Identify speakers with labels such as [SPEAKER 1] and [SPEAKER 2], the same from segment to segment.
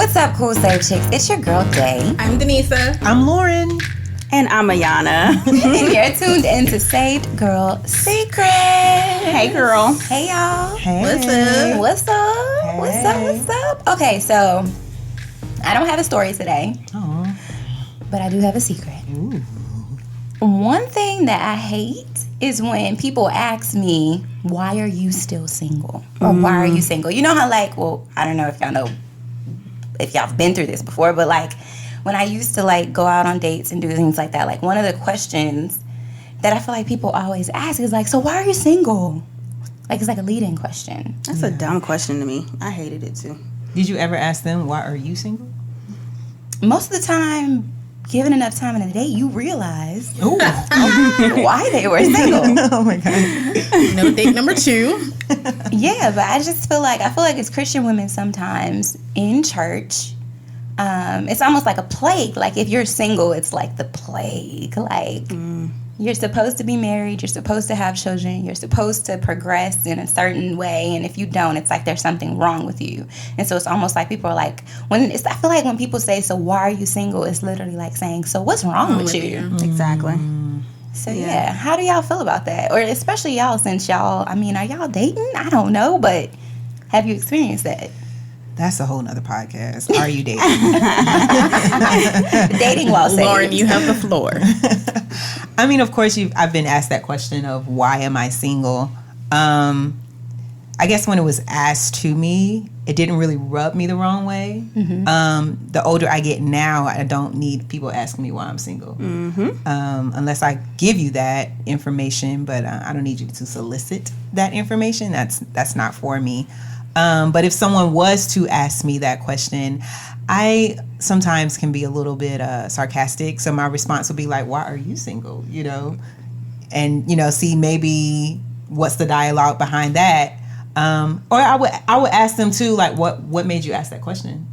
[SPEAKER 1] What's up, Cool Save Chicks? It's your girl, Day.
[SPEAKER 2] I'm Denisa.
[SPEAKER 3] I'm Lauren.
[SPEAKER 4] And I'm Ayana.
[SPEAKER 1] And you're tuned in to Saved Girl Secret.
[SPEAKER 4] Hey, girl.
[SPEAKER 1] Hey, y'all.
[SPEAKER 3] Hey.
[SPEAKER 2] What's up?
[SPEAKER 1] What's up?
[SPEAKER 3] Hey.
[SPEAKER 1] What's up? What's up? Okay, so I don't have a story today, but I do have a secret.
[SPEAKER 3] Ooh.
[SPEAKER 1] One thing that I hate is when people ask me, why are you still single? Or why are you single? You know how, like, well, I don't know if y'all know, if y'all have been through this before, but like when I used to like go out on dates and do things like that, like one of the questions that I feel like people always ask is like, so why are you single? Like, it's like a lead-in question.
[SPEAKER 4] That's a dumb question to me. I hated it too.
[SPEAKER 3] Did you ever ask them, why are you single?
[SPEAKER 1] Most of the time, given enough time in a date, you realize why they were single.
[SPEAKER 3] Oh my God.
[SPEAKER 2] No, date number 2.
[SPEAKER 1] Yeah, but I just feel like it's Christian women sometimes in church. It's almost like a plague. Like if you're single, it's like the plague. Like you're supposed to be married, you're supposed to have children, you're supposed to progress in a certain way, and if you don't, it's like there's something wrong with you. And so it's almost like people are like, I feel like when people say, so why are you single, it's literally like saying, so what's wrong with you?
[SPEAKER 4] Exactly.
[SPEAKER 1] So yeah, how do y'all feel about that? Or especially y'all, since y'all, I mean, are y'all dating? I don't know, but have you experienced that?
[SPEAKER 3] That's a whole nother podcast. Are you dating?
[SPEAKER 1] Dating while saved.
[SPEAKER 2] Lauren, you have the floor.
[SPEAKER 3] I mean, of course, I've been asked that question of why am I single? I guess when it was asked to me, it didn't really rub me the wrong way. Mm-hmm. The older I get now, I don't need people asking me why I'm single. Mm-hmm. Unless I give you that information, but I don't need you to solicit that information. That's not for me. But if someone was to ask me that question, I sometimes can be a little bit sarcastic. So my response would be like, why are you single? You know, and, you know, see maybe what's the dialogue behind that. Or I would ask them too, like, what made you ask that question?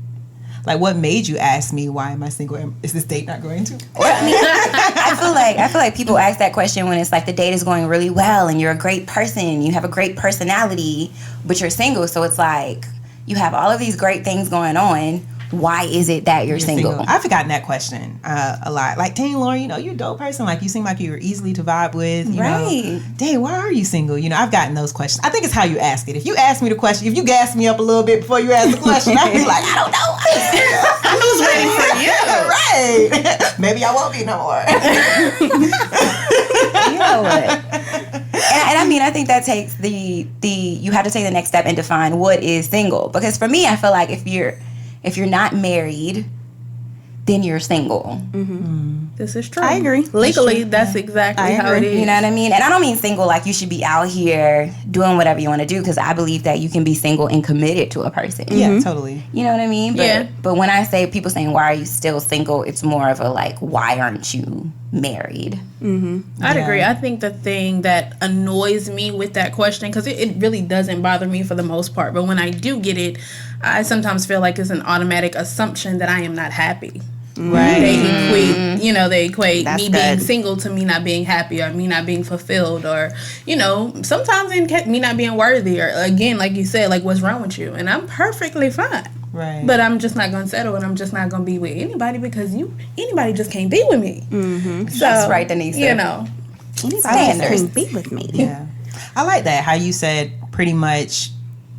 [SPEAKER 3] Like, what made you ask me, why am I single? Is this date not going to?
[SPEAKER 1] Well, I mean, I feel like people ask that question when it's like the date is going really well and you're a great person, you have a great personality, but you're single. So it's like you have all of these great things going on. Why is it that you're single?
[SPEAKER 3] I've forgotten that question a lot. Like, dang, Lauren, you know, you're a dope person. Like, you seem like you're easily to vibe with. You know, dang, why are you single? You know, I've gotten those questions. I think it's how you ask it. If you ask me the question, if you gas me up a little bit before you ask the question, I'd be like, I don't know. I was waiting for you. Right. Maybe I won't be no more.
[SPEAKER 1] You know what? And I mean, I think that takes you have to take the next step and define what is single. Because for me, I feel like if you're not married, then you're single.
[SPEAKER 2] Mm-hmm. This is true.
[SPEAKER 4] I agree.
[SPEAKER 2] Legally, that's exactly how it is.
[SPEAKER 1] You know what I mean? And I don't mean single like you should be out here doing whatever you want to do, because I believe that you can be single and committed to a person.
[SPEAKER 3] Yeah, totally.
[SPEAKER 1] You know what I mean? But when I say people saying, why are you still single? It's more of a like, why aren't you married?
[SPEAKER 4] Mm-hmm.
[SPEAKER 2] I'd agree. I think the thing that annoys me with that question, because it really doesn't bother me for the most part, but when I do get it, I sometimes feel like it's an automatic assumption that I am not happy.
[SPEAKER 3] Right.
[SPEAKER 2] They equate
[SPEAKER 4] That's
[SPEAKER 2] me
[SPEAKER 4] good.
[SPEAKER 2] being single to me not being happy, or me not being fulfilled, or, you know, sometimes me not being worthy, or again, like you said, like, what's wrong with you? And I'm perfectly fine.
[SPEAKER 3] Right.
[SPEAKER 2] But I'm just not going to settle, and I'm just not going to be with anybody because anybody just can't be with me.
[SPEAKER 4] Mm-hmm.
[SPEAKER 2] So,
[SPEAKER 1] That's right, Denise.
[SPEAKER 2] You know.
[SPEAKER 4] Anybody
[SPEAKER 1] Standards.
[SPEAKER 4] can be with me.
[SPEAKER 3] Yeah. I like that, how you said pretty much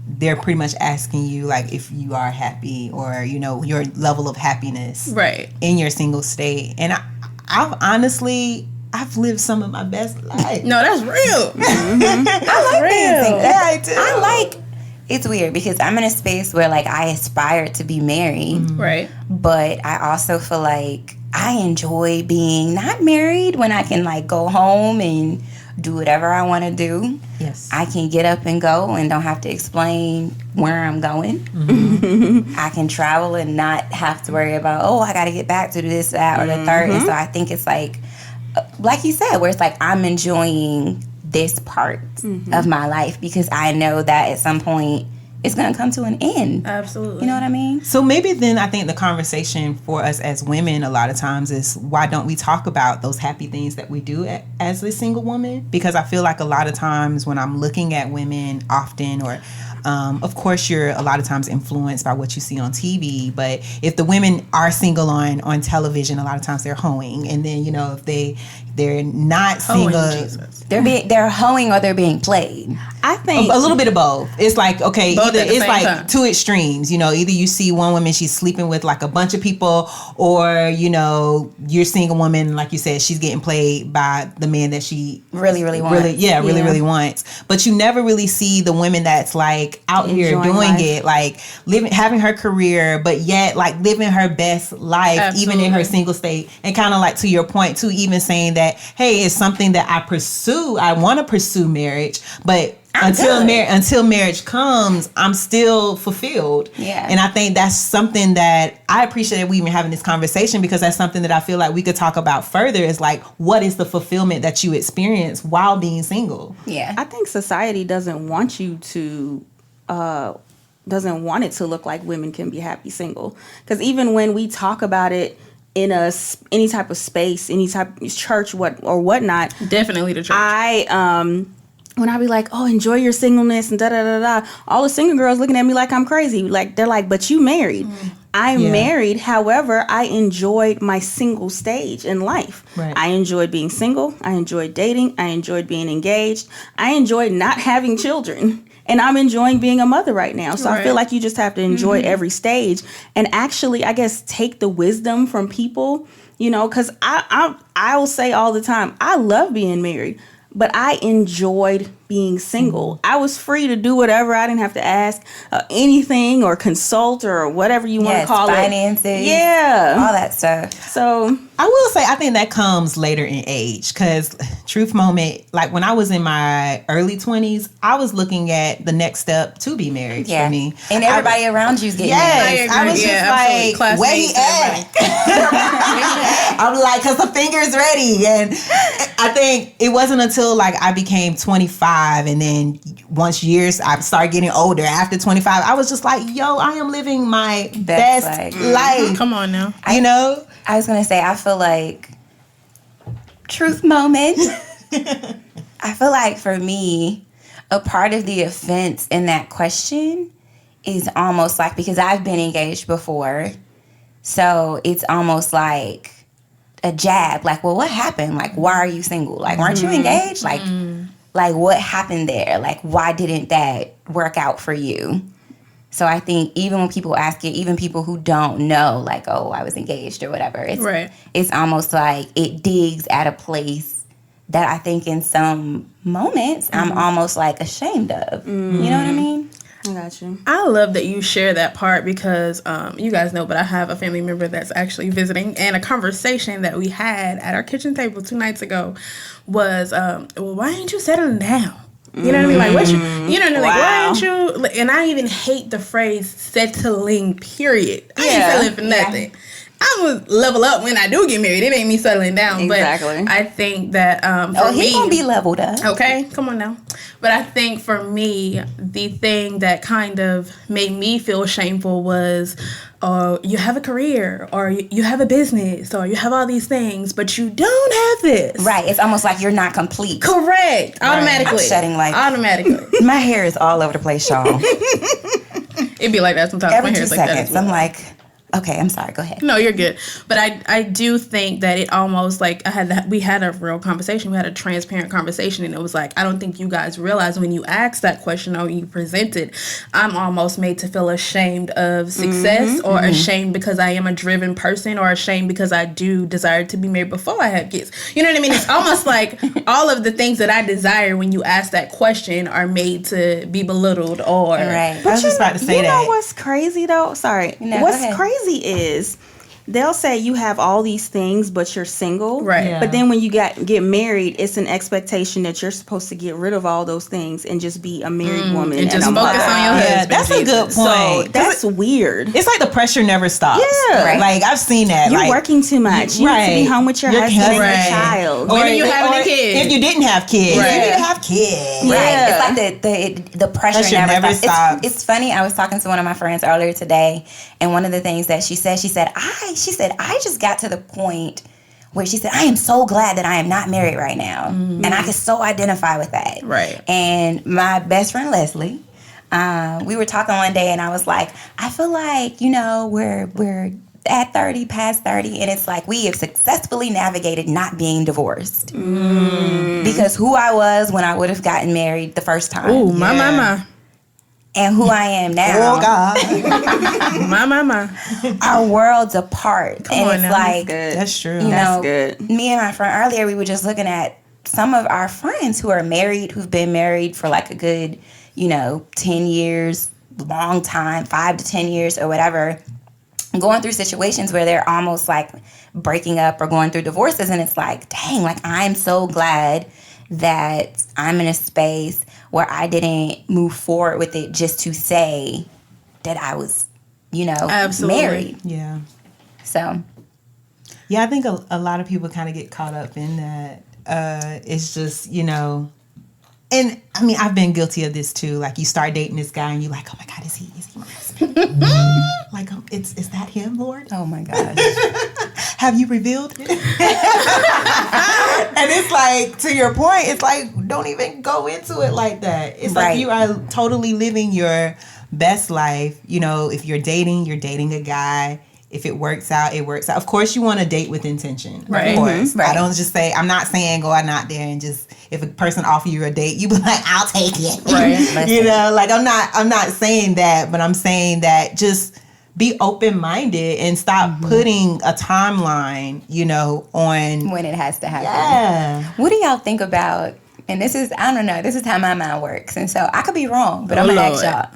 [SPEAKER 3] they're pretty much asking you, like, if you are happy, or, you know, your level of happiness
[SPEAKER 2] Right.
[SPEAKER 3] in your single state. And I've lived some of my best life.
[SPEAKER 2] No, that's real.
[SPEAKER 1] I like being single.
[SPEAKER 3] Yeah, I do.
[SPEAKER 1] It's weird because I'm in a space where like I aspire to be married,
[SPEAKER 2] Right.
[SPEAKER 1] but I also feel like I enjoy being not married when I can like go home and do whatever I want to do.
[SPEAKER 3] Yes.
[SPEAKER 1] I can get up and go and don't have to explain where I'm going.
[SPEAKER 3] Mm-hmm.
[SPEAKER 1] I can travel and not have to worry about, I got to get back to this, that, or the third. And so I think it's like you said, where it's like I'm enjoying this part of my life because I know that at some point it's going to come to an end.
[SPEAKER 2] Absolutely.
[SPEAKER 1] You know what I mean?
[SPEAKER 3] So maybe then I think the conversation for us as women a lot of times is, why don't we talk about those happy things that we do as a single woman? Because I feel like a lot of times when I'm looking at women often, or Of course, you're a lot of times influenced by what you see on TV. But if the women are single on television, a lot of times they're hoeing. And then, if they're not single,
[SPEAKER 1] they're hoeing or they're being played.
[SPEAKER 4] I think
[SPEAKER 3] a little bit of both. It's like, okay,
[SPEAKER 2] Both
[SPEAKER 3] either
[SPEAKER 2] at the
[SPEAKER 3] it's
[SPEAKER 2] same
[SPEAKER 3] like
[SPEAKER 2] time.
[SPEAKER 3] two extremes. Either you see one woman, she's sleeping with like a bunch of people, or you're seeing a woman, like you said, she's getting played by the man that she
[SPEAKER 1] Really wants.
[SPEAKER 3] really wants. But you never really see the women that's like out here
[SPEAKER 4] Enjoying
[SPEAKER 3] doing
[SPEAKER 4] life.
[SPEAKER 3] it, like having her career, but yet like living her best life, even in her
[SPEAKER 2] Absolutely.
[SPEAKER 3] single state. And kind of like to your point too, even saying that, hey, it's something that I want to pursue marriage, but until marriage comes, I'm still fulfilled.
[SPEAKER 1] Yeah.
[SPEAKER 3] And I think that's something that I appreciate that we even having this conversation, because that's something that I feel like we could talk about further, is like, what is the fulfillment that you experience while being single?
[SPEAKER 1] Yeah.
[SPEAKER 4] I think society doesn't want you to doesn't want it to look like women can be happy single, because even when we talk about it in any type of space, any type of church, whatnot,
[SPEAKER 2] Definitely the church.
[SPEAKER 4] when I be like, oh, enjoy your singleness and da da da da, all the single girls looking at me like I'm crazy. Like, they're like, but you married. I'm married. However, I enjoyed my single stage in life.
[SPEAKER 3] Right.
[SPEAKER 4] I enjoyed being single. I enjoyed dating. I enjoyed being engaged. I enjoyed not having children. And I'm enjoying being a mother right now. So I feel like you just have to enjoy every stage and actually, I guess, take the wisdom from people, because I will say all the time, I love being married, but I enjoyed being single. I was free to do whatever. I didn't have to ask anything or consult or whatever you want to call
[SPEAKER 1] finances,
[SPEAKER 4] it. Yeah.
[SPEAKER 1] all that stuff.
[SPEAKER 4] So
[SPEAKER 3] I will say, I think that comes later in age, because truth moment, like when I was in my early 20s, I was looking at the next step to be married for me.
[SPEAKER 1] And everybody around you's getting married.
[SPEAKER 3] Yes, I was just like, where he
[SPEAKER 2] Classmates,
[SPEAKER 3] at? I'm like, because the finger's ready. And I think it wasn't until like I became 25, and then once I started getting older, after 25, I was just like, yo, I am living my best life.
[SPEAKER 2] Come on now.
[SPEAKER 1] I was going to say, I feel like, truth moment, I feel like for me, a part of the offense in that question is almost like, because I've been engaged before, so it's almost like a jab. Like, well, what happened? Like, why are you single? Like, weren't you engaged? Like what happened there? Like, why didn't that work out for you? So I think even when people ask it, even people who don't know, like, oh, I was engaged or whatever, it's almost like it digs at a place that I think in some moments I'm almost like ashamed of. You know what I mean?
[SPEAKER 4] I got you.
[SPEAKER 2] I love that you share that part, because you guys know, but I have a family member that's actually visiting, and a conversation that we had at our kitchen table 2 nights ago was, well, why ain't you settling down? You know what I mean? Like, what why ain't you? And I even hate the phrase settling, period. I ain't settling for nothing. I'm going to level up when I do get married. It ain't me settling down.
[SPEAKER 4] Exactly.
[SPEAKER 2] But I think that for me...
[SPEAKER 1] he's going to be leveled up.
[SPEAKER 2] Okay, come on now. But I think for me, the thing that kind of made me feel shameful was, you have a career, or you have a business, or you have all these things, but you don't have this.
[SPEAKER 1] Right. It's almost like you're not complete.
[SPEAKER 2] Correct. Automatically.
[SPEAKER 1] I'm shedding like...
[SPEAKER 2] Automatically.
[SPEAKER 1] My hair is all over the place, y'all.
[SPEAKER 2] It'd be like that sometimes.
[SPEAKER 1] Every
[SPEAKER 2] My
[SPEAKER 1] 2
[SPEAKER 2] hair's like that
[SPEAKER 1] seconds.
[SPEAKER 2] as well.
[SPEAKER 1] I'm like... Okay, I'm sorry. Go ahead.
[SPEAKER 2] No, you're good. But I do think that it almost like we had a real conversation. We had a transparent conversation, and it was like, I don't think you guys realize when you asked that question or you presented, I'm almost made to feel ashamed of success, or ashamed because I am a driven person, or ashamed because I do desire to be married before I have kids. You know what I mean? It's almost like all of the things that I desire when you ask that question are made to be belittled, or
[SPEAKER 1] Right.
[SPEAKER 3] I was just about to say
[SPEAKER 4] You
[SPEAKER 3] that.
[SPEAKER 4] know what's crazy though? Sorry.
[SPEAKER 1] No,
[SPEAKER 4] what's
[SPEAKER 1] go ahead.
[SPEAKER 4] crazy is they'll say you have all these things, but you're single.
[SPEAKER 2] Right.
[SPEAKER 3] Yeah.
[SPEAKER 4] But then when you get married, it's an expectation that you're supposed to get rid of all those things and just be a married woman
[SPEAKER 2] and just
[SPEAKER 4] a
[SPEAKER 2] focus
[SPEAKER 4] mother.
[SPEAKER 2] on your husband.
[SPEAKER 3] Yeah, that's a good
[SPEAKER 2] Jesus.
[SPEAKER 3] point.
[SPEAKER 4] So that's weird.
[SPEAKER 3] It's like the pressure never stops.
[SPEAKER 4] Yeah.
[SPEAKER 1] Right.
[SPEAKER 3] Like, I've seen that.
[SPEAKER 4] You're
[SPEAKER 3] like,
[SPEAKER 4] working too much. You need to be home with your husband and your
[SPEAKER 3] Right.
[SPEAKER 4] child.
[SPEAKER 2] When are you having a kid?
[SPEAKER 3] If you didn't have kids,
[SPEAKER 2] Right.
[SPEAKER 3] you need to have kids.
[SPEAKER 1] Right.
[SPEAKER 4] Yeah.
[SPEAKER 1] It's like the pressure
[SPEAKER 3] Pressure
[SPEAKER 1] never
[SPEAKER 3] never
[SPEAKER 1] stops.
[SPEAKER 3] stops.
[SPEAKER 1] It's funny. I was talking to one of my friends earlier today, and one of the things that she said, I just got to the point where she said, I am so glad that I am not married right now. And I can so identify with that.
[SPEAKER 2] Right.
[SPEAKER 1] And my best friend Leslie, We were talking one day, and I was like, I feel like, you know, we're at 30, past 30, and it's like we have successfully navigated not being divorced. Because who I was when I would have gotten married the first time.
[SPEAKER 2] Ooh, my.
[SPEAKER 1] And who I am now.
[SPEAKER 3] Oh, God.
[SPEAKER 2] My.
[SPEAKER 1] Are worlds apart. And it's like,
[SPEAKER 3] That's true.
[SPEAKER 1] you
[SPEAKER 4] That's
[SPEAKER 1] know,
[SPEAKER 4] good.
[SPEAKER 1] me and my friend earlier, we were just looking at some of our friends who are married, who've been married for like a good, 10 years, long time, 5 to 10 years or whatever, going through situations where they're almost like breaking up or going through divorces. And it's like, dang, like I'm so glad that I'm in a space where I didn't move forward with it just to say that I was,
[SPEAKER 2] Absolutely.
[SPEAKER 1] married.
[SPEAKER 3] Yeah.
[SPEAKER 1] So.
[SPEAKER 3] Yeah, I think a lot of people kind of get caught up in that. It's just, and I mean, I've been guilty of this too. Like you start dating this guy and you're like, oh my God, is he my husband? Like, is that him, Lord?
[SPEAKER 1] Oh my gosh.
[SPEAKER 3] Have you revealed it? And it's like, to your point, it's like, don't even go into it like that. It's
[SPEAKER 1] Right.
[SPEAKER 3] like you are totally living your best life. If you're dating a guy. If it works out, it works out. Of course, you want to date with intention.
[SPEAKER 2] Right.
[SPEAKER 3] Of course.
[SPEAKER 1] Right.
[SPEAKER 3] I don't just say, I'm not saying go out there and just, if a person offer you a date, you be like, I'll take it.
[SPEAKER 2] Right.
[SPEAKER 3] Like I'm not saying that, but I'm saying that just be open-minded and stop putting a timeline, on
[SPEAKER 1] When it has to happen.
[SPEAKER 3] Yeah.
[SPEAKER 1] What do y'all think about, and this is, I don't know, this is how my mind works. And so I could be wrong, but I'm going to ask
[SPEAKER 2] Lord.
[SPEAKER 1] y'all.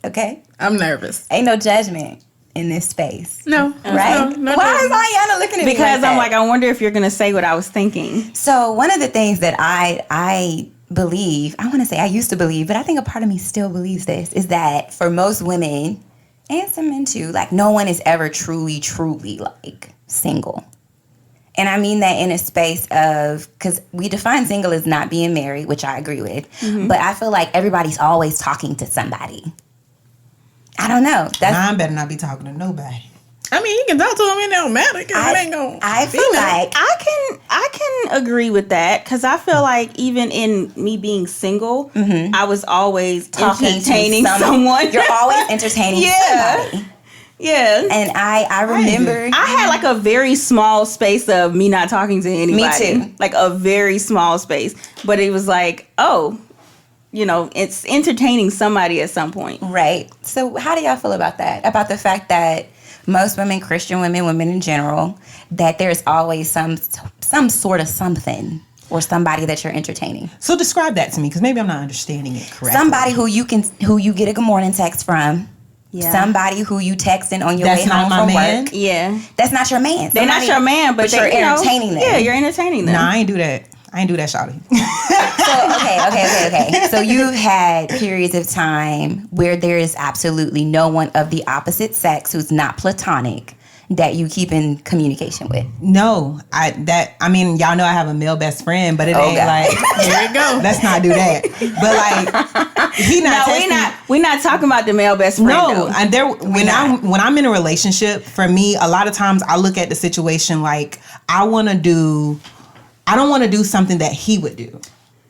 [SPEAKER 1] Okay?
[SPEAKER 2] I'm nervous.
[SPEAKER 1] Ain't no judgment in this space.
[SPEAKER 2] No.
[SPEAKER 1] Right?
[SPEAKER 2] No
[SPEAKER 1] Why is
[SPEAKER 2] judgment.
[SPEAKER 1] Ayana looking at me
[SPEAKER 4] Because
[SPEAKER 1] like
[SPEAKER 4] I'm
[SPEAKER 1] that?
[SPEAKER 4] like, I wonder if you're gonna say what I was thinking.
[SPEAKER 1] So one of the things that I believe, I want to say I used to believe, but I think a part of me still believes this, is that for most women, and some men too, like no one is ever truly like single. And I mean that in a space of, because we define single as not being married, which I agree with, but I feel like everybody's always talking to somebody. I don't know.
[SPEAKER 3] Mine better not be talking to nobody.
[SPEAKER 2] I mean, you can talk to him and it don't matter because it ain't going
[SPEAKER 1] I feel like
[SPEAKER 4] I can agree with that because I feel like even in me being single, I was always entertaining someone.
[SPEAKER 1] You're always entertaining somebody.
[SPEAKER 4] Yeah.
[SPEAKER 1] And I remember
[SPEAKER 4] I had like a very small space of me not talking to anybody.
[SPEAKER 1] Me too.
[SPEAKER 4] Like a very small space. But it was like, it's entertaining somebody at some point.
[SPEAKER 1] right. So how do y'all feel about that? About the fact that most women, Christian women in general, that there's always some sort of something or somebody that you're entertaining.
[SPEAKER 3] So describe that to me, because maybe I'm not understanding it correctly.
[SPEAKER 1] Somebody who you get a good morning text from.
[SPEAKER 4] Yeah.
[SPEAKER 1] Somebody who you texting on your
[SPEAKER 3] That's
[SPEAKER 1] way
[SPEAKER 3] not
[SPEAKER 1] home
[SPEAKER 3] my
[SPEAKER 1] from
[SPEAKER 3] man?
[SPEAKER 1] work.
[SPEAKER 4] Yeah.
[SPEAKER 1] That's not your man.
[SPEAKER 4] They're not your man, but
[SPEAKER 1] you're entertaining them.
[SPEAKER 4] Yeah, you're entertaining them.
[SPEAKER 3] Nah, I ain't do that. Shawty.
[SPEAKER 1] So, okay. So you've had periods of time where there is absolutely no one of the opposite sex who's not platonic that you keep in communication with.
[SPEAKER 3] No, I mean, y'all know I have a male best friend, but it ain't
[SPEAKER 1] God.
[SPEAKER 3] like,
[SPEAKER 2] Here we go.
[SPEAKER 3] let's not do that. But like, he not texting.
[SPEAKER 4] We're not talking about the male best friend.
[SPEAKER 3] No,
[SPEAKER 4] though.
[SPEAKER 3] and when I'm in a relationship, for me, a lot of times I look at the situation like I don't want to do something that he would do.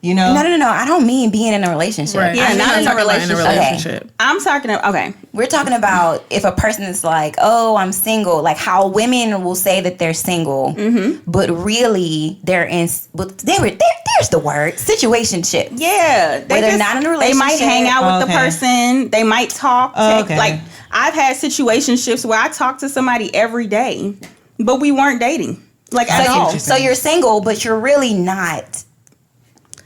[SPEAKER 1] No. I don't mean being in a relationship.
[SPEAKER 2] Right.
[SPEAKER 4] Yeah,
[SPEAKER 2] I'm
[SPEAKER 4] not in a
[SPEAKER 2] talking about
[SPEAKER 4] relationship. I'm talking about, okay.
[SPEAKER 1] We're talking about if a person is like, oh, I'm single, like how women will say that they're single, but really they're in, there's the word, situationship.
[SPEAKER 4] Yeah.
[SPEAKER 1] Where they're not in a relationship.
[SPEAKER 4] They might hang out with the
[SPEAKER 3] Okay.
[SPEAKER 4] person. They might talk.
[SPEAKER 3] Okay.
[SPEAKER 4] Like, I've had situationships where I talk to somebody every day, but we weren't dating. Like, at all.
[SPEAKER 1] So you're single, but you're really not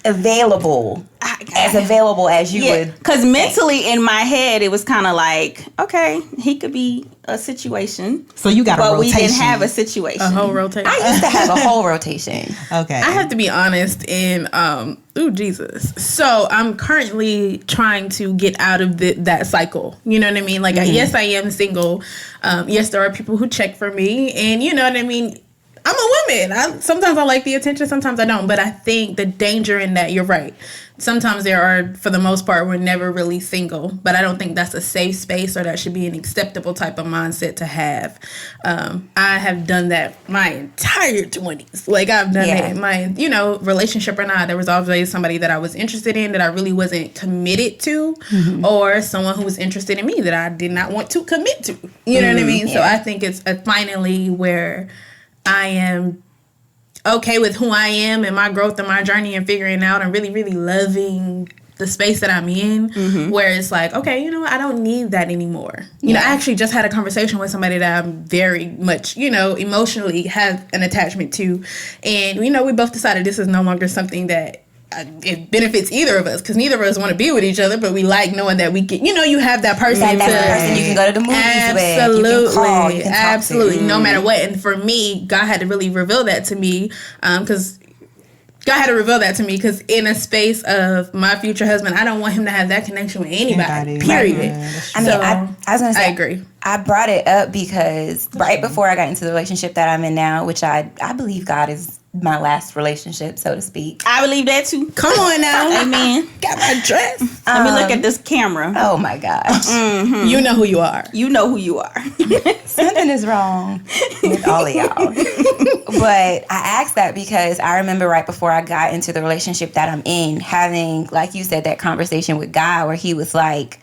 [SPEAKER 1] available as you would.
[SPEAKER 4] Because mentally in my head, it was kind of like, okay, he could be a situation.
[SPEAKER 3] So you got a
[SPEAKER 4] but
[SPEAKER 3] rotation.
[SPEAKER 4] we didn't have a situation.
[SPEAKER 2] A whole rotation.
[SPEAKER 1] I used to have a whole rotation.
[SPEAKER 3] Okay.
[SPEAKER 2] I have to be honest in Jesus. So I'm currently trying to get out of that cycle. You know what I mean? Like yes, I am single. Yes, there are people who check for me, and you know what I mean. I'm a woman. Sometimes I like the attention, sometimes I don't. But I think the danger in that, you're right. Sometimes there are, for the most part, we're never really single. But I don't think that's a safe space or that should be an acceptable type of mindset to have. I have done that my entire 20s. Like, I've done it. My, relationship or not, there was always somebody that I was interested in that I really wasn't committed to, or someone who was interested in me that I did not want to commit to. You know what I mean? Yeah. So I think it's finally where I am okay with who I am and my growth and my journey and figuring out and really, really loving the space that I'm in, where it's like, okay, you know what, I don't need that anymore. You know, I actually just had a conversation with somebody that I'm very much, emotionally have an attachment to. And, we both decided this is no longer something that it benefits either of us, because neither of us want to be with each other, but we like knowing that we can, you have that person.
[SPEAKER 1] That's the person you can go to the movies with. You can call, you can
[SPEAKER 2] absolutely, no matter what. And for me, God had to really reveal that to me, because in a space of my future husband, I don't want him to have that connection with anybody. Period.
[SPEAKER 1] I mean, I was gonna say,
[SPEAKER 2] I agree.
[SPEAKER 1] I brought it up because right before I got into the relationship that I'm in now, which I believe God is my last relationship, so to speak.
[SPEAKER 4] I believe that too.
[SPEAKER 2] Come on now.
[SPEAKER 4] Amen.
[SPEAKER 2] Got my dress.
[SPEAKER 4] Let me look at this camera.
[SPEAKER 1] Oh my gosh.
[SPEAKER 2] You know who you are.
[SPEAKER 4] You know who you are.
[SPEAKER 1] Something is wrong with all of y'all. But I asked that because I remember right before I got into the relationship that I'm in, having, like you said, that conversation with God where he was like,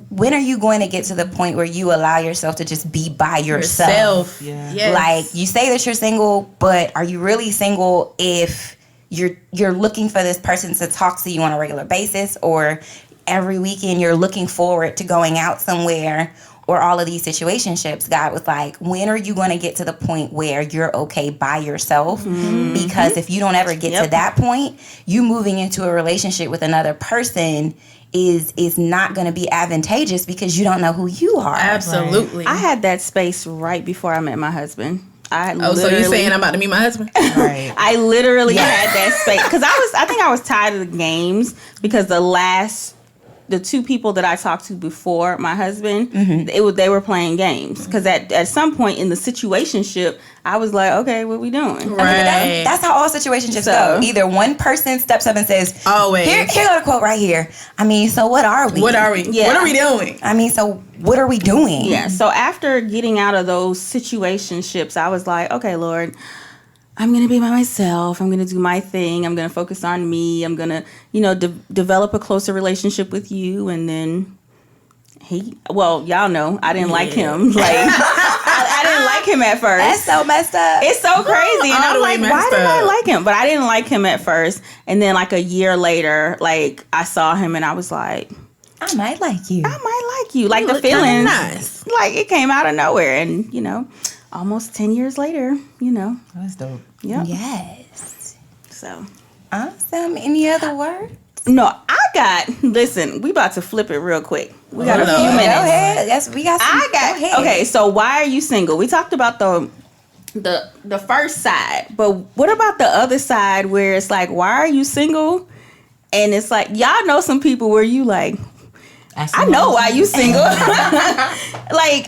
[SPEAKER 1] when are you going to get to the point where you allow yourself to just be by yourself?
[SPEAKER 3] Yeah.
[SPEAKER 2] Yes.
[SPEAKER 1] Like, you say that you're single, but are you really single if you're looking for this person to talk to you on a regular basis, or every weekend you're looking forward to going out somewhere, or all of these situationships? God was like, when are you going to get to the point where you're okay by yourself? Because if you don't ever get to that point, you moving into a relationship with another person is not going to be advantageous because you don't know who you are.
[SPEAKER 2] Absolutely.
[SPEAKER 4] I had that space right before I met my husband.
[SPEAKER 2] So you're saying I'm about to meet my husband?
[SPEAKER 3] Right.
[SPEAKER 4] I literally had that space because I think I was tired of the games, because the two people that I talked to before my husband, they were playing games. Because at some point in the situationship, I was like, okay, what we doing?
[SPEAKER 2] Right.
[SPEAKER 1] I mean, that's how all situationships go. Either one person steps up and says,
[SPEAKER 2] always.
[SPEAKER 1] Here go the quote right here. I mean, so what are we?
[SPEAKER 2] What are we?
[SPEAKER 4] Yeah.
[SPEAKER 2] What are we doing?
[SPEAKER 1] I mean, so what are we doing?
[SPEAKER 4] Yeah. So after getting out of those situationships, I was like, okay, Lord, I'm going to be by myself. I'm going to do my thing. I'm going to focus on me. I'm going to, develop a closer relationship with you. And then y'all know, I didn't like him. Like, I didn't like him at first.
[SPEAKER 1] That's so messed up.
[SPEAKER 4] It's so crazy. And I'm like, why did I like him? But I didn't like him at first. And then like a year later, like I saw him and I was like,
[SPEAKER 1] I might like you.
[SPEAKER 4] Like the feelings,
[SPEAKER 2] nice.
[SPEAKER 4] like it came out of nowhere. And, almost 10 years later,
[SPEAKER 3] That's dope.
[SPEAKER 4] Yep.
[SPEAKER 1] Yes.
[SPEAKER 4] So
[SPEAKER 1] awesome. Any other words?
[SPEAKER 4] No, listen, we about to flip it real quick. We got a few minutes.
[SPEAKER 1] Go ahead. Yes, we got some. Go ahead.
[SPEAKER 4] Okay, so why are you single? We talked about the first side, but what about the other side where it's like, why are you single? And it's like, y'all know some people where you like, I know why you single. like,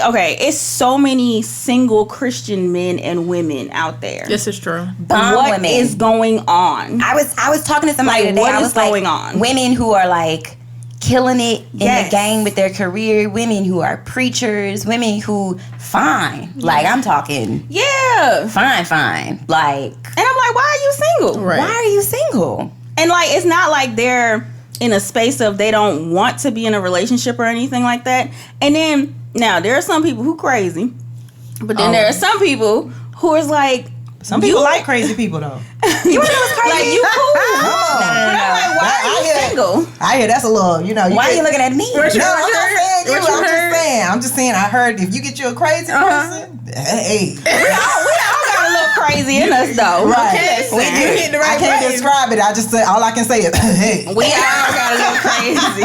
[SPEAKER 4] okay, it's so many single Christian men and women out there.
[SPEAKER 2] This is true.
[SPEAKER 4] What is going on?
[SPEAKER 1] I was talking to somebody today.
[SPEAKER 4] What
[SPEAKER 1] I
[SPEAKER 4] is
[SPEAKER 1] was like,
[SPEAKER 4] going on?
[SPEAKER 1] Women who are like killing it in the game with their career, women who are preachers, women who fine. Like, I'm talking fine. Like, and
[SPEAKER 4] I'm like, why are you single?
[SPEAKER 2] Right.
[SPEAKER 1] Why are you single?
[SPEAKER 4] And like, it's not like they're in a space of they don't want to be in a relationship or anything like that. And then now there are some people who crazy, but then there are some people who is like,
[SPEAKER 3] some people like crazy people though.
[SPEAKER 1] You want to know what's crazy?
[SPEAKER 4] Like, you cool.
[SPEAKER 1] No.
[SPEAKER 4] But I'm like, why are you single?
[SPEAKER 3] I hear that's a little,
[SPEAKER 1] Why are you looking at me?
[SPEAKER 3] I'm not saying I'm just saying I heard if you get you a crazy person, hey.
[SPEAKER 4] We all got a little crazy in us though.
[SPEAKER 3] Right.
[SPEAKER 4] Okay,
[SPEAKER 2] you hit the right
[SPEAKER 3] I can't
[SPEAKER 2] place.
[SPEAKER 3] describe it. I just say all I can say is hey.
[SPEAKER 4] We all got a little crazy.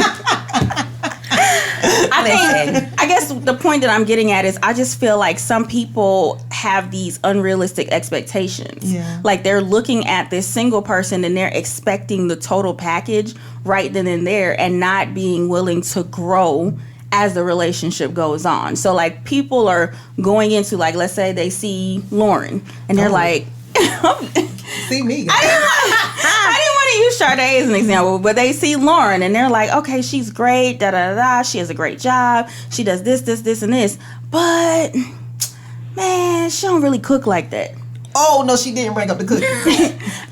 [SPEAKER 4] I guess the point that I'm getting at is I just feel like some people have these unrealistic expectations.
[SPEAKER 3] Yeah.
[SPEAKER 4] Like they're looking at this single person and they're expecting the total package right then and there and not being willing to grow as the relationship goes on. So like people are going into like, let's say they see Lauren and they're like,
[SPEAKER 3] see me.
[SPEAKER 4] I didn't want to use Sade as an example, but they see Lauren and they're like, okay, she's great, da da da. She has a great job. She does this, and this. But man, she don't really cook like that.
[SPEAKER 3] Oh no, she didn't bring up the cooking.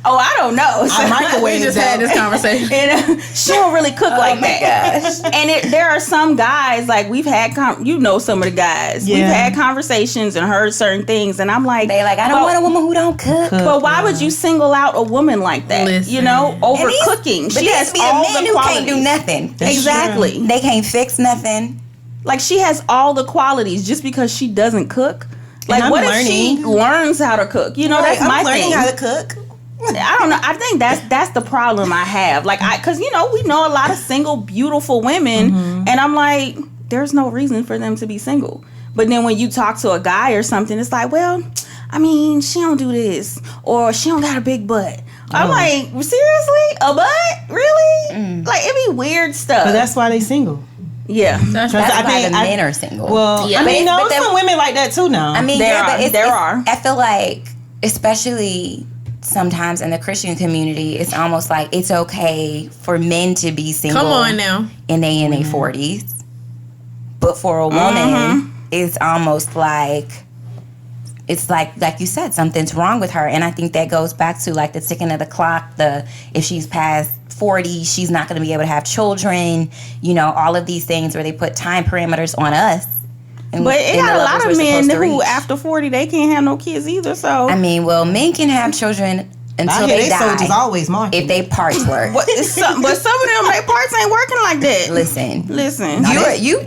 [SPEAKER 4] Oh, I don't know.
[SPEAKER 3] I microwave
[SPEAKER 2] We just had this conversation.
[SPEAKER 4] And, she don't really cook like that.
[SPEAKER 1] Gosh.
[SPEAKER 4] And there are some guys, like we've had, some of the guys.
[SPEAKER 3] Yeah.
[SPEAKER 4] We've had conversations and heard certain things, and I'm like,
[SPEAKER 1] They like, I don't want a woman who don't cook.
[SPEAKER 4] but why would you single out a woman like that?
[SPEAKER 2] Listen.
[SPEAKER 4] You know, over
[SPEAKER 1] And these-
[SPEAKER 4] cooking.
[SPEAKER 1] But
[SPEAKER 4] She
[SPEAKER 1] there's
[SPEAKER 4] has
[SPEAKER 1] be a
[SPEAKER 4] all
[SPEAKER 1] man
[SPEAKER 4] the
[SPEAKER 1] who
[SPEAKER 4] qualities.
[SPEAKER 1] can't do nothing.
[SPEAKER 3] That's
[SPEAKER 4] Exactly.
[SPEAKER 3] true.
[SPEAKER 1] They can't fix nothing.
[SPEAKER 4] Like she has all the qualities just because she doesn't cook. Like
[SPEAKER 3] I'm
[SPEAKER 4] what
[SPEAKER 3] learning.
[SPEAKER 4] if she learns how to cook? You know, that's
[SPEAKER 3] I'm
[SPEAKER 4] my
[SPEAKER 3] learning
[SPEAKER 4] thing.
[SPEAKER 3] how to cook.
[SPEAKER 4] I don't know. I think that's the problem I have. Like because we know a lot of single, beautiful women,
[SPEAKER 3] Mm-hmm.
[SPEAKER 4] and I'm like, there's no reason for them to be single. But then when you talk to a guy or something, it's like, well, I mean, she don't do this, or she don't got a big butt. I'm like, seriously, a butt? Really? Like it be weird stuff.
[SPEAKER 3] But that's why they single.
[SPEAKER 4] yeah.
[SPEAKER 1] That's
[SPEAKER 3] I
[SPEAKER 1] why
[SPEAKER 3] think
[SPEAKER 1] the men are single.
[SPEAKER 3] Well,
[SPEAKER 4] Yeah.
[SPEAKER 3] I mean,
[SPEAKER 1] But
[SPEAKER 3] no,
[SPEAKER 1] then-
[SPEAKER 3] some women like that too now.
[SPEAKER 1] I mean,
[SPEAKER 4] There
[SPEAKER 1] yeah,
[SPEAKER 4] are.
[SPEAKER 1] but
[SPEAKER 4] There are.
[SPEAKER 1] I feel like, especially sometimes in the Christian community, it's almost like it's okay for men to be single.
[SPEAKER 2] Come on now.
[SPEAKER 1] And they in their 40s. But for a woman, it's almost like, it's like you said, something's wrong with her. And I think that goes back to like the ticking of the clock, if she's past 40, she's not going to be able to have children, all of these things where they put time parameters on us. And
[SPEAKER 4] But it
[SPEAKER 1] and
[SPEAKER 4] got
[SPEAKER 1] the
[SPEAKER 4] a
[SPEAKER 1] levels
[SPEAKER 4] lot
[SPEAKER 1] we're
[SPEAKER 4] of men
[SPEAKER 1] supposed to
[SPEAKER 4] who
[SPEAKER 1] reach.
[SPEAKER 4] after 40 they can't have no kids either. So
[SPEAKER 1] I mean, well, men can have children until
[SPEAKER 3] I hear
[SPEAKER 1] they
[SPEAKER 3] they
[SPEAKER 1] die
[SPEAKER 3] soldiers always marching.
[SPEAKER 1] if they parts work.
[SPEAKER 4] but some of them their parts ain't working like that.
[SPEAKER 1] Listen,
[SPEAKER 4] Listen.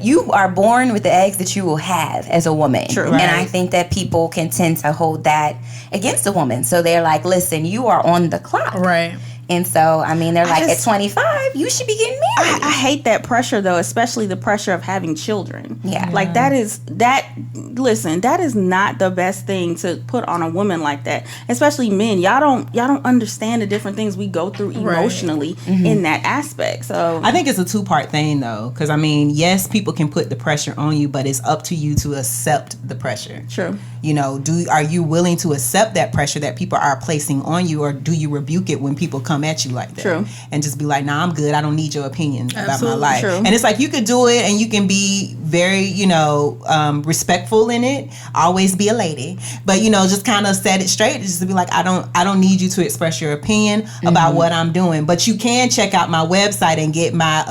[SPEAKER 1] you are born with the eggs that you will have as a woman.
[SPEAKER 4] True.
[SPEAKER 1] And I think that people can tend to hold that against a woman. So they're like, listen, you are on the clock.
[SPEAKER 2] Right.
[SPEAKER 1] And so, I mean, they're like,
[SPEAKER 4] just-
[SPEAKER 1] at 25, you should be getting married.
[SPEAKER 4] I hate that pressure though, especially the pressure of having children.
[SPEAKER 1] Yeah.
[SPEAKER 4] Like that is not the best thing to put on a woman like that. Especially men. Y'all don't understand the different things we go through emotionally in that aspect. So
[SPEAKER 3] I think it's a two-part thing though, because I mean, yes, people can put the pressure on you, but it's up to you to accept the pressure.
[SPEAKER 4] true.
[SPEAKER 3] Are you willing to accept that pressure that people are placing on you, or do you rebuke it when people come at you like that?
[SPEAKER 4] True.
[SPEAKER 3] And just be like, nah, I'm good. I don't need your opinion about my
[SPEAKER 2] Absolutely
[SPEAKER 3] life.
[SPEAKER 4] true.
[SPEAKER 3] And it's like you could do it and you can be very, respectful in it. Always be a lady. But, just kind of set it straight. Just to be like, I don't need you to express your opinion about what I'm doing. But you can check out my website and get my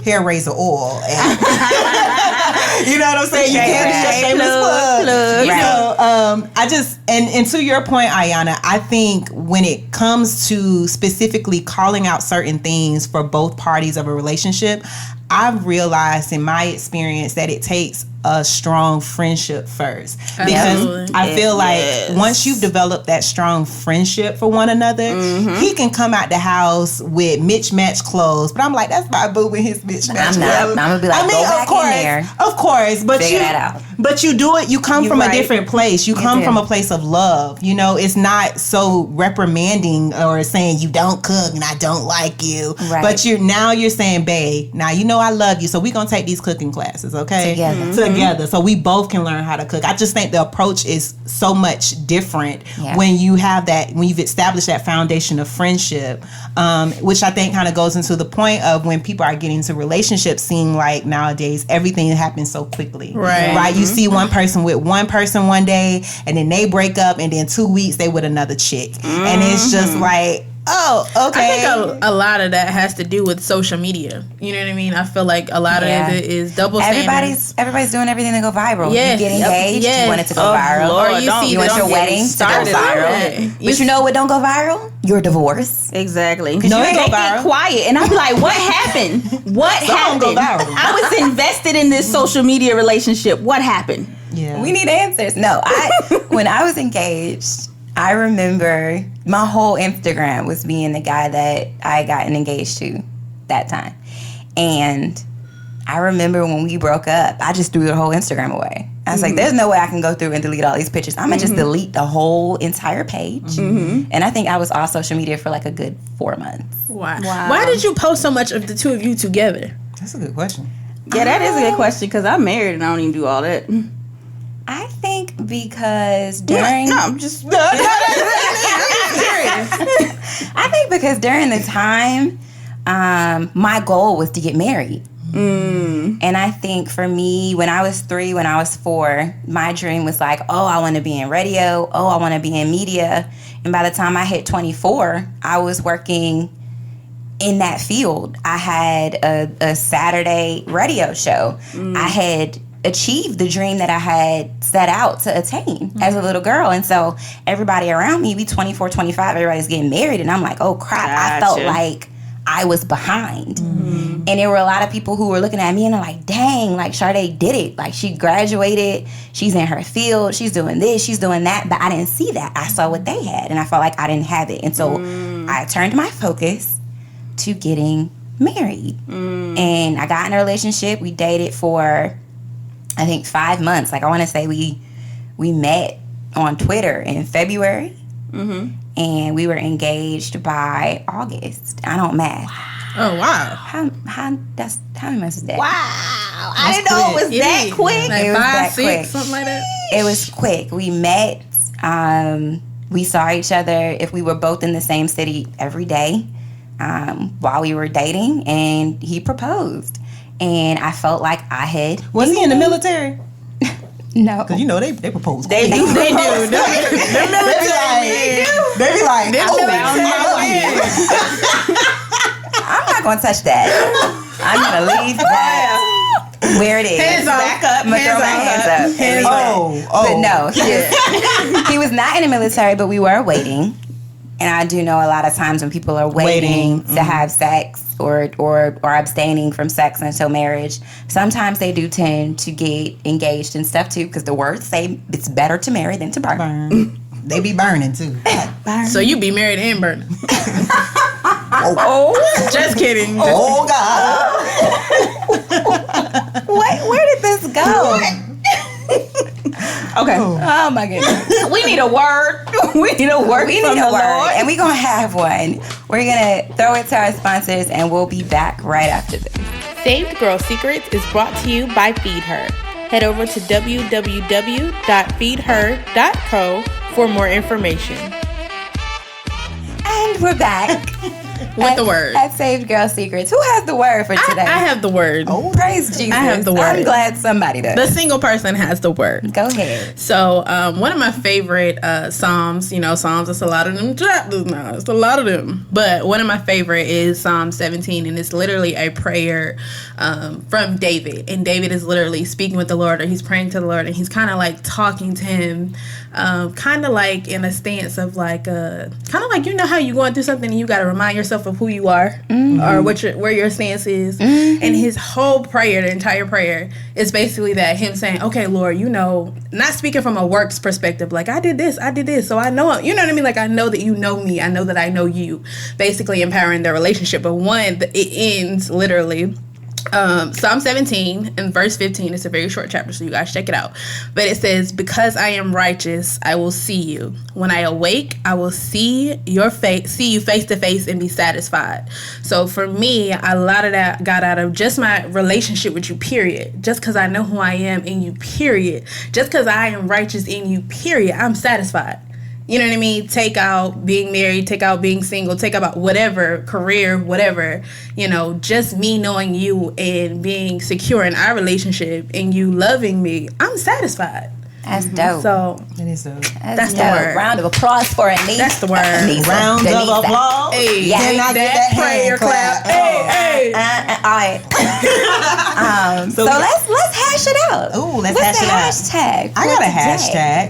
[SPEAKER 3] hair razor oil. You know what I'm saying? You can do your shameless plug.
[SPEAKER 1] Right.
[SPEAKER 3] I just and to your point, Ayana, I think when it comes to specifically calling out certain things for both parties of a relationship, I've realized in my experience that it takes a strong friendship first, because
[SPEAKER 2] Absolutely.
[SPEAKER 3] I feel like
[SPEAKER 4] Yes.
[SPEAKER 3] once you've developed that strong friendship for one another, he can come out the house with mismatched clothes, but I'm like, that's my boo with his mismatched
[SPEAKER 1] I'm not.
[SPEAKER 3] clothes.
[SPEAKER 1] I'm gonna be like, go back in there.
[SPEAKER 3] Of course, but
[SPEAKER 1] Figure that out.
[SPEAKER 3] But you do it. You come
[SPEAKER 4] You're
[SPEAKER 3] from
[SPEAKER 4] right.
[SPEAKER 3] a different place. You come
[SPEAKER 1] do.
[SPEAKER 3] from a place of love. It's not so reprimanding or saying you don't cook and I don't like you.
[SPEAKER 1] Right.
[SPEAKER 3] But you're saying, babe, now I love you, so we're gonna take these cooking classes, okay?
[SPEAKER 1] Together.
[SPEAKER 3] Together, so we both can learn how to cook. I just think the approach is so much different
[SPEAKER 1] Yeah.
[SPEAKER 3] when you have that, when you've established that foundation of friendship, which I think kind of goes into the point of when people are getting into relationships, seeing like nowadays everything happens so quickly.
[SPEAKER 2] Right.
[SPEAKER 3] You see one person with one person one day, and then they break up, and then 2 weeks they with another chick, and it's just like, oh, okay.
[SPEAKER 2] I think a lot of that has to do with social media. You know what I mean? I feel like a lot
[SPEAKER 1] Yeah.
[SPEAKER 2] of it is double standards.
[SPEAKER 1] Everybody's doing everything to go viral.
[SPEAKER 2] Yes.
[SPEAKER 1] You get engaged,
[SPEAKER 2] Yes.
[SPEAKER 1] you want it to go
[SPEAKER 4] Oh,
[SPEAKER 1] viral.
[SPEAKER 4] Lord,
[SPEAKER 2] Or you
[SPEAKER 4] don't-
[SPEAKER 2] see
[SPEAKER 1] You want
[SPEAKER 2] don't
[SPEAKER 1] your
[SPEAKER 2] get
[SPEAKER 1] wedding to go
[SPEAKER 4] started.
[SPEAKER 1] viral.
[SPEAKER 2] Right.
[SPEAKER 1] But you know what don't go viral? Your divorce.
[SPEAKER 4] Exactly.
[SPEAKER 3] No, it
[SPEAKER 4] they
[SPEAKER 3] go
[SPEAKER 4] get
[SPEAKER 3] viral.
[SPEAKER 4] quiet, and I'm like, "What happened? What happened?
[SPEAKER 3] go viral.
[SPEAKER 4] I was invested in this social media relationship. What happened?"
[SPEAKER 3] Yeah.
[SPEAKER 1] We need answers. No, when I was engaged, I remember my whole Instagram was being the guy that I gotten engaged to that time. And I remember when we broke up, I just threw the whole Instagram away. I was like, there's no way I can go through and delete all these pictures. I'm going to just delete the whole entire page. And I think I was off social media for like a good 4 months.
[SPEAKER 2] Why?
[SPEAKER 4] Wow.
[SPEAKER 2] Why did you post so much of the two of you together?
[SPEAKER 3] That's a good question.
[SPEAKER 4] Yeah, that is a good question because I'm married and I don't even do all that.
[SPEAKER 1] I think because during
[SPEAKER 4] I'm just
[SPEAKER 1] I think because during the time, my goal was to get married. And I think for me, when I was 3, when I was 4, my dream was like, oh, I want to be in radio. Oh, I want to be in media. And by the time I hit 24, I was working in that field. I had a Saturday radio show. I had achieved the dream that I had set out to attain as a little girl. And so everybody around me, we 24, 25, everybody's getting married. And I'm like, oh, crap. I felt like I was behind. And there were a lot of people who were looking at me and they're like, dang, like Sade did it. Like she graduated, she's in her field, she's doing this, she's doing that. But I didn't see that. I saw what they had and I felt like I didn't have it. And so I turned my focus to getting married. And I got in a relationship. We dated for, I think, 5 months. Like I want to say we met on Twitter in February. And we were engaged by August. I don't math.
[SPEAKER 2] Oh, wow.
[SPEAKER 1] How many months is that?
[SPEAKER 4] wow. I didn't know it was that quick.
[SPEAKER 2] Like
[SPEAKER 1] It was
[SPEAKER 2] 5,
[SPEAKER 1] that
[SPEAKER 2] 6,
[SPEAKER 1] quick.
[SPEAKER 2] something like that.
[SPEAKER 1] It was quick. We met. We saw each other if we were both in the same city every day while we were dating, and he proposed. And I felt like I had.
[SPEAKER 3] Was he in the military?
[SPEAKER 1] No.
[SPEAKER 3] Because you know they propose.
[SPEAKER 4] They do.
[SPEAKER 3] They be like,
[SPEAKER 1] I'm not going to touch that. I'm going to leave that where it is.
[SPEAKER 2] Hands up.
[SPEAKER 1] Back up. I'm going to throw my hands up.
[SPEAKER 2] Hands up.
[SPEAKER 1] But no, he was not in the military, but we were waiting. And I do know a lot of times when people are waiting to have sex or abstaining from sex until marriage, sometimes they do tend to get engaged and stuff too, because the words say it's better to marry than to burn.
[SPEAKER 3] They be burning too.
[SPEAKER 2] So you be married and burning.
[SPEAKER 3] Oh,
[SPEAKER 2] Just kidding.
[SPEAKER 3] oh God.
[SPEAKER 1] Where did this go?
[SPEAKER 4] Okay.
[SPEAKER 1] Oh my goodness.
[SPEAKER 4] We need a word. We need a word
[SPEAKER 1] We
[SPEAKER 4] from
[SPEAKER 1] need
[SPEAKER 4] the
[SPEAKER 1] a word,
[SPEAKER 4] Lord.
[SPEAKER 1] and we're going to have one. We're going to throw it to our sponsors, and we'll be back right after this.
[SPEAKER 5] Saved Girl Secrets is brought to you by Feed Her. Head over to www.feedher.co for more information.
[SPEAKER 1] And we're back.
[SPEAKER 2] With the word.
[SPEAKER 1] At Saved Girl Secrets. Who has the word for today?
[SPEAKER 2] I have the word.
[SPEAKER 3] Oh,
[SPEAKER 1] Praise Jesus.
[SPEAKER 2] I have the word.
[SPEAKER 1] I'm glad somebody does.
[SPEAKER 2] The single person has the word.
[SPEAKER 1] Go ahead.
[SPEAKER 2] So one of my favorite Psalms, Psalms, it's a lot of them chapters now. It's a lot of them. But one of my favorite is Psalm 17, and it's literally a prayer from David. And David is literally speaking with the Lord, or he's praying to the Lord, and he's kind of like talking to him, kind of like in a stance of like, kind of like, how you going through something and you got to remind yourself of who you are or where your stance is. And his whole prayer, the entire prayer, is basically that him saying, okay, Lord, not speaking from a works perspective, like I did this, so I know, you know what I mean? Like I know that you know me, I know that I know you, basically empowering their relationship. But it ends literally Psalm 17 and verse 15. It's a very short chapter, so you guys check it out. But it says, because I am righteous, I will see you. When I awake, I will see you face to face and be satisfied. So for me, a lot of that got out of just my relationship with you, period. Just because I know who I am in you, period. Just because I am righteous in you, period. I'm satisfied. You know what I mean? Take out being married, take out being single, take out whatever, career, whatever, just me knowing you and being secure in our relationship and you loving me, I'm satisfied.
[SPEAKER 1] That's dope.
[SPEAKER 2] So
[SPEAKER 3] That is dope.
[SPEAKER 2] that's the
[SPEAKER 1] dope.
[SPEAKER 2] word.
[SPEAKER 1] Round of applause for Anise.
[SPEAKER 2] That's the word.
[SPEAKER 1] Anise.
[SPEAKER 3] Round of
[SPEAKER 1] Denise.
[SPEAKER 3] applause.
[SPEAKER 2] Hey,
[SPEAKER 1] Yeah.
[SPEAKER 3] Can I get that
[SPEAKER 2] prayer
[SPEAKER 3] hand
[SPEAKER 2] clap?
[SPEAKER 3] clap?
[SPEAKER 2] Hey, hey.
[SPEAKER 1] All right. So let's hash it out.
[SPEAKER 3] Ooh, let's
[SPEAKER 1] What's
[SPEAKER 3] hash
[SPEAKER 1] the
[SPEAKER 3] it out.
[SPEAKER 1] hashtag?
[SPEAKER 3] I
[SPEAKER 1] for
[SPEAKER 3] got a
[SPEAKER 1] today?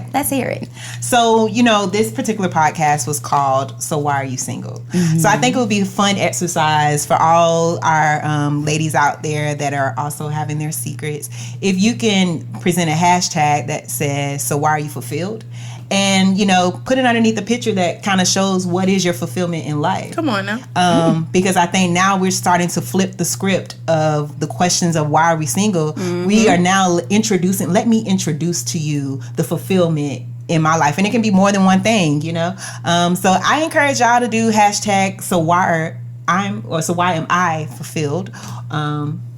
[SPEAKER 3] hashtag.
[SPEAKER 1] Let's hear it.
[SPEAKER 3] So, this particular podcast was called So Why Are You Single? So I think it would be a fun exercise for all our ladies out there that are also having their secrets. If you can present a hashtag that says, So Why Are You Fulfilled? And, put it underneath the picture that kind of shows what is your fulfillment in life.
[SPEAKER 2] Come on now.
[SPEAKER 3] Because I think now we're starting to flip the script of the questions of why are we single. We are now let me introduce to you the fulfillment in my life. And it can be more than one thing, So I encourage y'all to do hashtag so why am I fulfilled?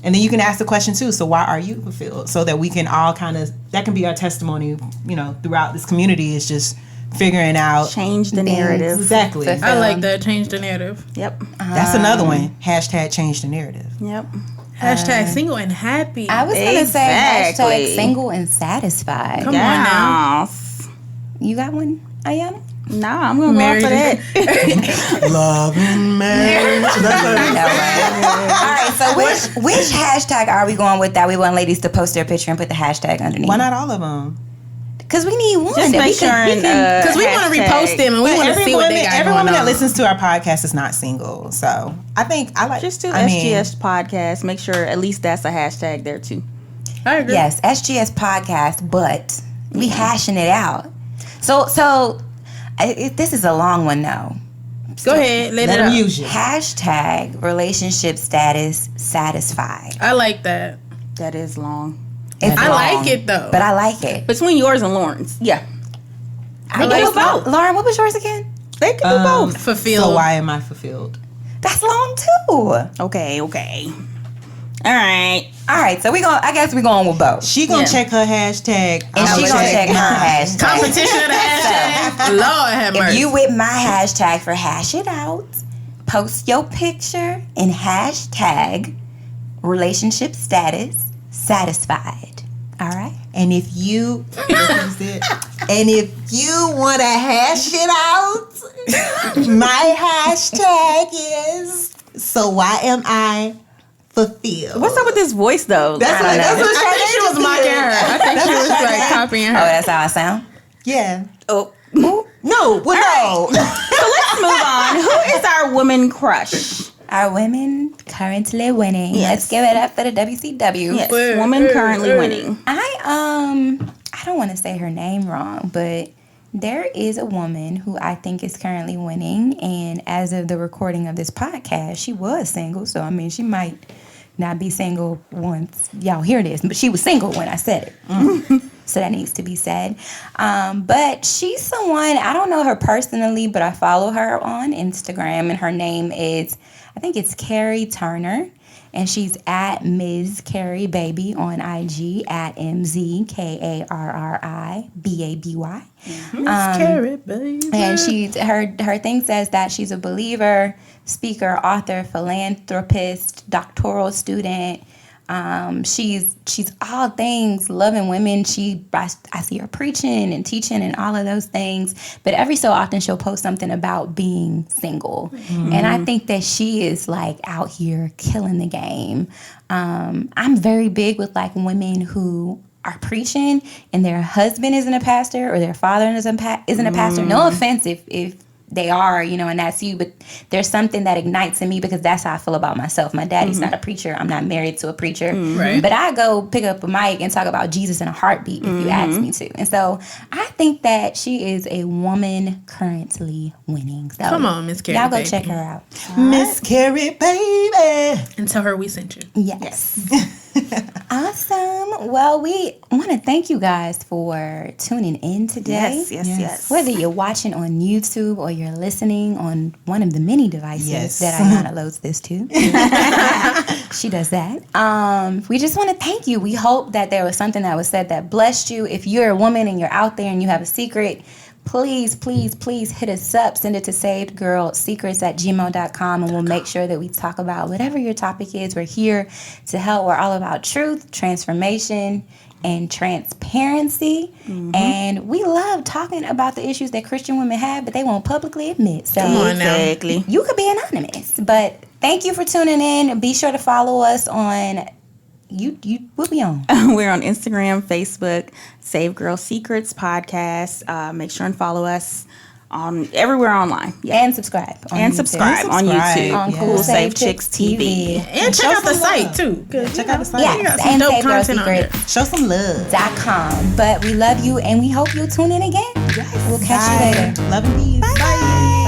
[SPEAKER 3] And then you can ask the question too, so why are you fulfilled? So that we can all that can be our testimony, throughout this community, is just figuring out.
[SPEAKER 4] Change the narrative.
[SPEAKER 3] Exactly.
[SPEAKER 2] I like that. Change the narrative.
[SPEAKER 4] Yep.
[SPEAKER 3] That's another one. Hashtag change the narrative.
[SPEAKER 4] Yep.
[SPEAKER 2] Hashtag single and happy.
[SPEAKER 1] I was going to say hashtag single and satisfied.
[SPEAKER 2] Come on now.
[SPEAKER 1] You got one, Ayana?
[SPEAKER 4] Nah, I'm going to go off for that.
[SPEAKER 3] Love and marriage.
[SPEAKER 1] All right, so which hashtag are we going with that we want ladies to post their picture and put the hashtag underneath?
[SPEAKER 3] Why not all of them?
[SPEAKER 1] Because we need one.
[SPEAKER 4] Just make sure
[SPEAKER 2] because we want to repost them and we want to see what they got
[SPEAKER 3] every
[SPEAKER 2] going
[SPEAKER 3] woman
[SPEAKER 2] on.
[SPEAKER 3] that listens to our podcast is not single, so I think I like
[SPEAKER 4] just do SGS podcast. Make sure at least that's a hashtag there too.
[SPEAKER 2] I agree.
[SPEAKER 1] Yes, SGS podcast, but we hashing it out. So this is a long one though.
[SPEAKER 2] Go ahead, let it
[SPEAKER 3] them
[SPEAKER 2] out.
[SPEAKER 3] use you.
[SPEAKER 1] Hashtag relationship status satisfied.
[SPEAKER 2] I like that.
[SPEAKER 4] That is long.
[SPEAKER 1] It's
[SPEAKER 2] I
[SPEAKER 1] long,
[SPEAKER 2] like it though.
[SPEAKER 1] but I like it.
[SPEAKER 4] Between yours and Lauren's, yeah.
[SPEAKER 1] I
[SPEAKER 4] like
[SPEAKER 1] do
[SPEAKER 4] both.
[SPEAKER 1] Lauren, what was yours again?
[SPEAKER 4] They can do both.
[SPEAKER 2] Fulfilled.
[SPEAKER 3] So why am I fulfilled?
[SPEAKER 1] That's long too.
[SPEAKER 4] Okay. All right.
[SPEAKER 1] All right, so I guess we're going with both.
[SPEAKER 3] She gonna check her hashtag,
[SPEAKER 1] And she gonna check my hashtag.
[SPEAKER 2] Competition of the hashtag. Lord have mercy.
[SPEAKER 1] If you with my hashtag for hash it out, post your picture and hashtag relationship status satisfied. All right.
[SPEAKER 3] and if you want to hash it out, my hashtag is so why am I fulfilled?
[SPEAKER 4] What's up with this voice though?
[SPEAKER 3] That's what
[SPEAKER 2] I think she was mocking her. I think she was like copying her.
[SPEAKER 1] Oh, that's how I sound?
[SPEAKER 3] Yeah.
[SPEAKER 4] Oh.
[SPEAKER 3] No. Well, no.
[SPEAKER 4] So let's move on. Who is our woman crush?
[SPEAKER 1] Our women currently winning.
[SPEAKER 4] Yes.
[SPEAKER 1] Let's give it up for the WCW.
[SPEAKER 4] Yes, woman currently winning.
[SPEAKER 1] I don't want to say her name wrong, but there is a woman who I think is currently winning, and as of the recording of this podcast, she was single. So I mean, she might not be single once y'all hear this, but she was single when I said it. So that needs to be said. But she's someone, I don't know her personally, but I follow her on Instagram, and her name is, I think it's Carrie Turner, and she's at Ms. Carrie Baby on IG at MZKARRIBABY.
[SPEAKER 2] Miss Carrie, baby.
[SPEAKER 1] And her thing says that she's a believer, speaker, author, philanthropist, doctoral student. She's all things loving women. I see her preaching and teaching and all of those things, but every so often she'll post something about being single. Mm-hmm. And I think that she is like out here killing the game. I'm very big with like women who are preaching and their husband isn't a pastor or their father isn't a pastor. No offense if they are, and that's you, but there's something that ignites in me because that's how I feel about myself. My daddy's not a preacher. I'm not married to a preacher.
[SPEAKER 2] Right.
[SPEAKER 1] But I go pick up a mic and talk about Jesus in a heartbeat if you ask me to. And so I think that she is a woman currently winning. So
[SPEAKER 2] Come on, Miss Carrie.
[SPEAKER 1] y'all go
[SPEAKER 2] baby.
[SPEAKER 1] check her out.
[SPEAKER 3] Miss Carrie, baby.
[SPEAKER 2] And tell her we sent you.
[SPEAKER 1] Yes. Awesome. Well, we want to thank you guys for tuning in today.
[SPEAKER 4] Yes.
[SPEAKER 1] Whether you're watching on YouTube or you're listening on one of the many devices that Ayana loads this to. She does that. We just want to thank you. We hope that there was something that was said that blessed you. If you're a woman and you're out there and you have a secret, please hit us up. Send it to savedgirlsecrets@gmail.com, and we'll make sure that we talk about whatever your topic is. We're here to help. We're all about truth, transformation, and transparency. Mm-hmm. And we love talking about the issues that Christian women have, but they won't publicly admit. So
[SPEAKER 2] Come on now.
[SPEAKER 4] Exactly.
[SPEAKER 1] you could be anonymous. But thank you for tuning in. Be sure to follow us on what we on?
[SPEAKER 4] We're on Instagram, Facebook, Save Girl Secrets Podcast. Make sure and follow us on everywhere online. Yeah.
[SPEAKER 1] And subscribe. On
[SPEAKER 4] And
[SPEAKER 1] YouTube.
[SPEAKER 4] subscribe on YouTube.
[SPEAKER 1] On
[SPEAKER 4] Cool Save Chicks TV.
[SPEAKER 2] And check out the site too.
[SPEAKER 3] Check out the site.
[SPEAKER 1] Yes,
[SPEAKER 2] got some
[SPEAKER 1] and
[SPEAKER 2] dope content on there.
[SPEAKER 3] Show some love.
[SPEAKER 1] SaveGirlSecrets.com. But we love you, and we hope you'll tune in again.
[SPEAKER 3] Yes.
[SPEAKER 1] We'll catch you later.
[SPEAKER 3] Love and peace. Bye.